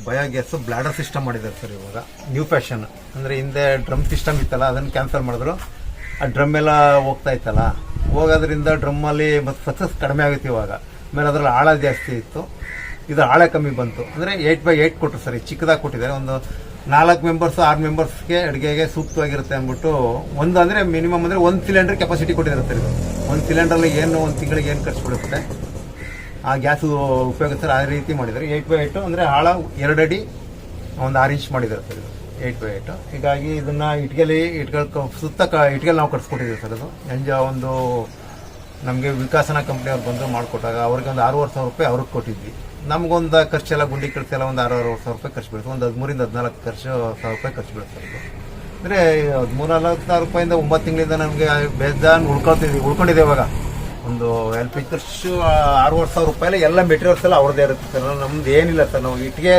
Biogas bladder system ಮಾಡಿದ್ದಾರೆ sir ಇವಾಗ new fashion. ಅಂದರೆ ಹಿಂದೆ ಡ್ರಮ್ ಸಿಸ್ಟಮ್ ಇತ್ತಲ್ಲ, ಅದನ್ನು ಕ್ಯಾನ್ಸಲ್ ಮಾಡಿದ್ರು. ಆ ಡ್ರಮ್ ಎಲ್ಲ ಹೋಗ್ತಾ ಇತ್ತಲ್ಲ, ಹೋಗೋದ್ರಿಂದ ಡ್ರಮ್ಮಲ್ಲಿ ಮತ್ತು ಸಕ್ಸಸ್ ಕಡಿಮೆ ಆಗುತ್ತೆ ಇವಾಗ. ಆಮೇಲೆ ಅದರಲ್ಲಿ ಆಳ ಜಾಸ್ತಿ ಇತ್ತು, ಇದು ಆಳ ಕಮ್ಮಿ ಬಂತು. ಅಂದರೆ 8x8 ಕೊಟ್ಟರು ಸರ್, ಚಿಕ್ಕದಾಗಿ ಕೊಟ್ಟಿದ್ದಾರೆ. ಒಂದು 4 ಮೆಂಬರ್ಸ್ 6 ಮೆಂಬರ್ಸ್ಗೆ ಅಡುಗೆಗೆ ಸೂಕ್ತವಾಗಿರುತ್ತೆ ಅಂದ್ಬಿಟ್ಟು ಒಂದು ಅಂದರೆ ಮಿನಿಮಮ್ ಅಂದರೆ 1 ಸಿಲಿಂಡರ್ ಕೆಪಾಸಿಟಿ ಕೊಟ್ಟಿದ್ದಾರೆ ಸರ್ ಇದು. 1 ಸಿಲಿಂಡರ್ಲಿ ಏನು 1 ತಿಂಗಳಿಗೆ ಏನು ಖರ್ಚು ಬೀಳುತ್ತೆ ಆ ಗ್ಯಾಸು ಉಪಯೋಗಿಸ್ತಾರೆ. ಆ ರೀತಿ ಮಾಡಿದ್ದಾರೆ. 8x8 ಅಂದರೆ ಆಳ 2 ಅಡಿ 6 ಇಂಚ್ ಮಾಡಿದ್ದಾರೆ ಸರ್ ಇದು 8x8. ಹೀಗಾಗಿ ಇದನ್ನು ಇಟ್ಗೆಲಿ ಸುತ್ತ ಇಟ್ಗೆಲಿ ನಾವು ಕಟ್ಸ್ಕೊಟ್ಟಿದ್ದೀವಿ ಸರ್. ಅದು ಒಂದು ನಮಗೆ ವಿಕಾಸನ ಕಂಪ್ನಿಯವ್ರು ಬಂದು ಮಾಡಿಕೊಟ್ಟಾಗ ಅವ್ರಿಗೆ ಒಂದು 6,500 ರೂಪಾಯಿ ಅವ್ರಿಗೆ ಕೊಟ್ಟಿದ್ವಿ. ನಮಗೊಂದು ಖರ್ಚೆಲ್ಲ ಗುಂಡಿ ಖರ್ಚೆಲ್ಲ ಒಂದು 6,500 ರೂಪಾಯಿ ಖರ್ಚು ಬೀಳುತ್ತೆ. ಒಂದು 13,000 ರೂಪಾಯಿ ಖರ್ಚು ಬೀಳುತ್ತೆ ಇದು. ಅಂದರೆ 13,000 ರೂಪಾಯಿಂದ 9 ತಿಂಗಳಿಂದ ನಮಗೆ ಬೇಜಾನ್ ಉಳ್ಕೊಂಡಿದೆ. ಇವಾಗ ಒಂದು LPG ಖರ್ಚು 6,500 ರೂಪಾಯಿ ಎಲ್ಲ ಮೆಟೀರಿಯಲ್ಸ್ ಎಲ್ಲ ಅವ್ರದ್ದೇ ಇರುತ್ತೆ ಸರ್. ನಮ್ದು ಏನಿಲ್ಲ ಸರ್, ನಾವು ಇಟ್ಟಿಗೆ